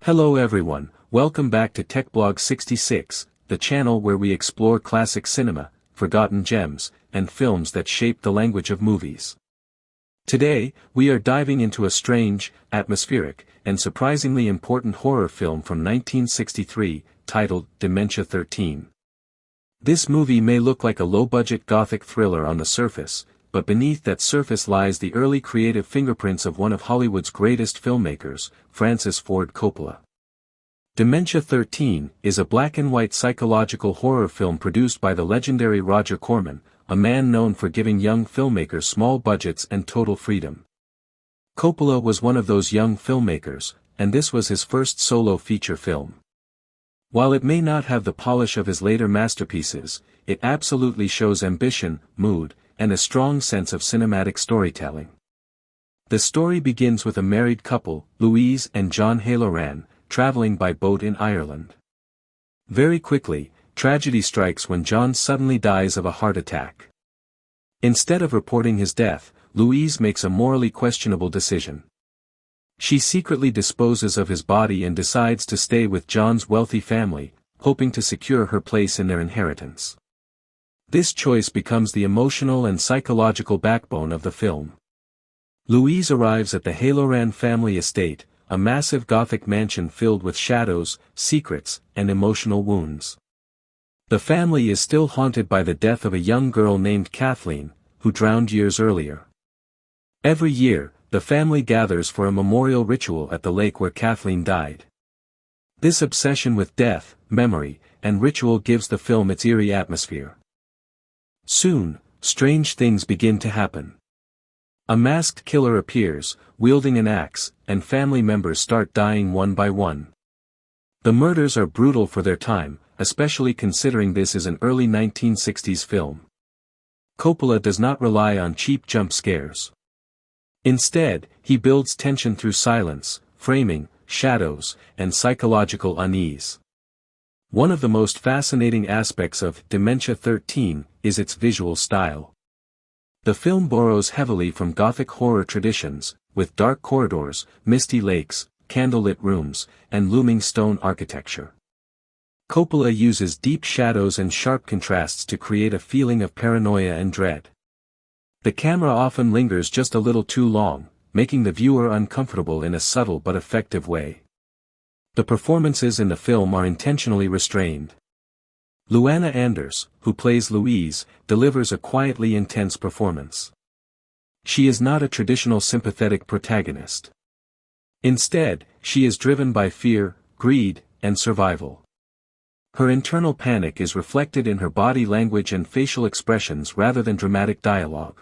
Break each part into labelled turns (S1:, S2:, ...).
S1: Hello everyone, welcome back to TechBlog 66, the channel where we explore classic cinema, forgotten gems, and films that shape the language of movies. Today, we are diving into a strange, atmospheric, and surprisingly important horror film from 1963, titled Dementia 13. This movie may look like a low-budget gothic thriller on the surface, but beneath that surface lies the early creative fingerprints of one of Hollywood's greatest filmmakers, Francis Ford Coppola. Dementia 13 is a black-and-white psychological horror film produced by the legendary Roger Corman, a man known for giving young filmmakers small budgets and total freedom. Coppola was one of those young filmmakers, and this was his first solo feature film. While it may not have the polish of his later masterpieces, it absolutely shows ambition, mood, and a strong sense of cinematic storytelling. The story begins with a married couple, Louise and John Halloran, traveling by boat in Ireland. Very quickly, tragedy strikes when John suddenly dies of a heart attack. Instead of reporting his death, Louise makes a morally questionable decision. She secretly disposes of his body and decides to stay with John's wealthy family, hoping to secure her place in their inheritance. This choice becomes the emotional and psychological backbone of the film. Louise arrives at the Halloran family estate, a massive Gothic mansion filled with shadows, secrets, and emotional wounds. The family is still haunted by the death of a young girl named Kathleen, who drowned years earlier. Every year, the family gathers for a memorial ritual at the lake where Kathleen died. This obsession with death, memory, and ritual gives the film its eerie atmosphere. Soon, strange things begin to happen. A masked killer appears, wielding an axe, and family members start dying one by one. The murders are brutal for their time, especially considering this is an early 1960s film. Coppola does not rely on cheap jump scares. Instead, he builds tension through silence, framing, shadows, and psychological unease. One of the most fascinating aspects of Dementia 13 is its visual style. The film borrows heavily from Gothic horror traditions, with dark corridors, misty lakes, candlelit rooms, and looming stone architecture. Coppola uses deep shadows and sharp contrasts to create a feeling of paranoia and dread. The camera often lingers just a little too long, making the viewer uncomfortable in a subtle but effective way. The performances in the film are intentionally restrained. Luana Anders, who plays Louise, delivers a quietly intense performance. She is not a traditional sympathetic protagonist. Instead, she is driven by fear, greed, and survival. Her internal panic is reflected in her body language and facial expressions rather than dramatic dialogue.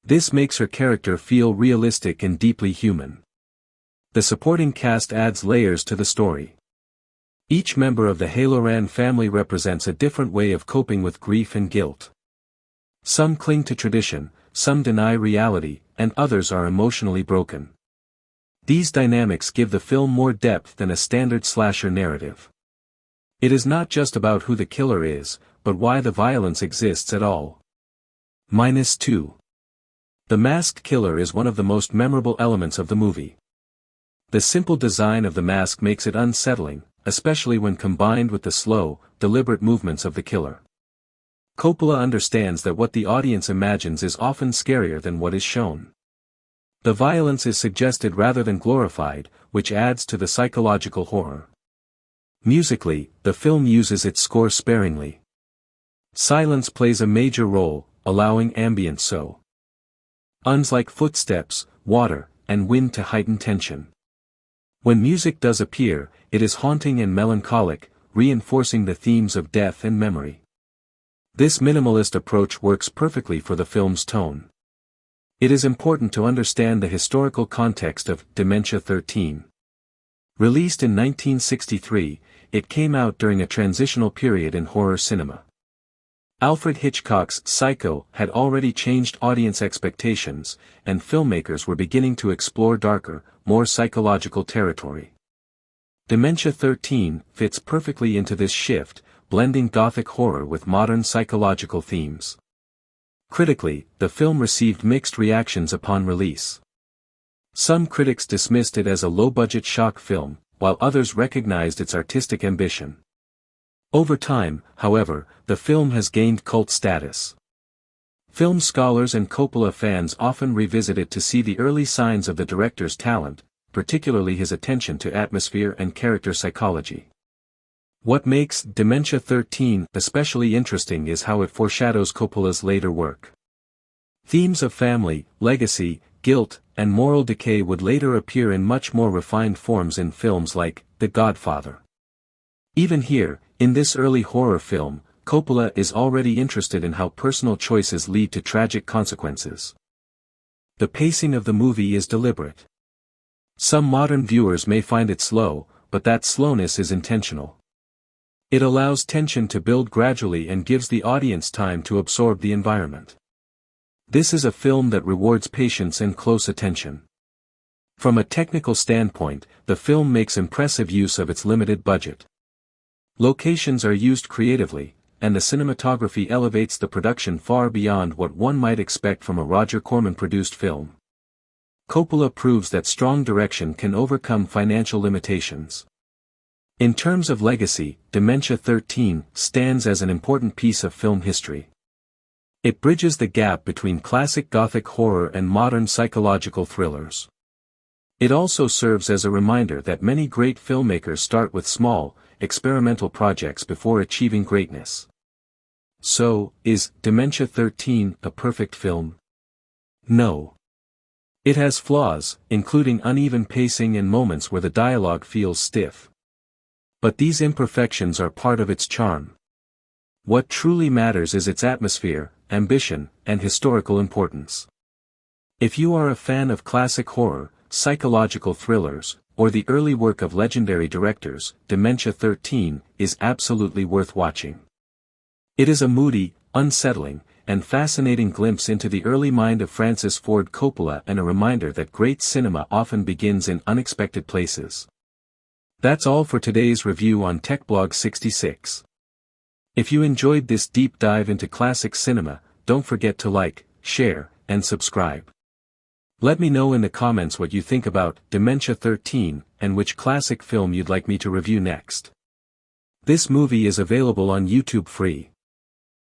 S1: This makes her character feel realistic and deeply human. The supporting cast adds layers to the story. Each member of the Halloran family represents a different way of coping with grief and guilt. Some cling to tradition, some deny reality, and others are emotionally broken. These dynamics give the film more depth than a standard slasher narrative. It is not just about who the killer is, but why the violence exists at all. -2. The masked killer is one of the most memorable elements of the movie. The simple design of the mask makes it unsettling, especially when combined with the slow, deliberate movements of the killer. Coppola understands that what the audience imagines is often scarier than what is shown. The violence is suggested rather than glorified, which adds to the psychological horror. Musically, the film uses its score sparingly. Silence plays a major role, allowing ambient sounds like footsteps, water, and wind to heighten tension. When music does appear, it is haunting and melancholic, reinforcing the themes of death and memory. This minimalist approach works perfectly for the film's tone. It is important to understand the historical context of Dementia 13. Released in 1963, it came out during a transitional period in horror cinema. Alfred Hitchcock's Psycho had already changed audience expectations, and filmmakers were beginning to explore darker, more psychological territory. Dementia 13 fits perfectly into this shift, blending Gothic horror with modern psychological themes. Critically, the film received mixed reactions upon release. Some critics dismissed it as a low-budget shock film, while others recognized its artistic ambition. Over time, however, the film has gained cult status. Film scholars and Coppola fans often revisit it to see the early signs of the director's talent, particularly his attention to atmosphere and character psychology. What makes Dementia 13 especially interesting is how it foreshadows Coppola's later work. Themes of family, legacy, guilt, and moral decay would later appear in much more refined forms in films like The Godfather. Even here, in this early horror film, Coppola is already interested in how personal choices lead to tragic consequences. The pacing of the movie is deliberate. Some modern viewers may find it slow, but that slowness is intentional. It allows tension to build gradually and gives the audience time to absorb the environment. This is a film that rewards patience and close attention. From a technical standpoint, the film makes impressive use of its limited budget. Locations are used creatively, and the cinematography elevates the production far beyond what one might expect from a Roger Corman produced film. Coppola proves that strong direction can overcome financial limitations. In terms of legacy, Dementia 13 stands as an important piece of film history. It bridges the gap between classic gothic horror and modern psychological thrillers. It also serves as a reminder that many great filmmakers start with small, experimental projects before achieving greatness. So, is Dementia 13 a perfect film? No. It has flaws, including uneven pacing and moments where the dialogue feels stiff. But these imperfections are part of its charm. What truly matters is its atmosphere, ambition, and historical importance. If you are a fan of classic horror, psychological thrillers, or the early work of legendary directors, Dementia 13 is absolutely worth watching. It is a moody, unsettling, and fascinating glimpse into the early mind of Francis Ford Coppola and a reminder that great cinema often begins in unexpected places. That's all for today's review on TechBlog 66. If you enjoyed this deep dive into classic cinema, don't forget to like, share, and subscribe. Let me know in the comments what you think about Dementia 13 and which classic film you'd like me to review next. This movie is available on YouTube free.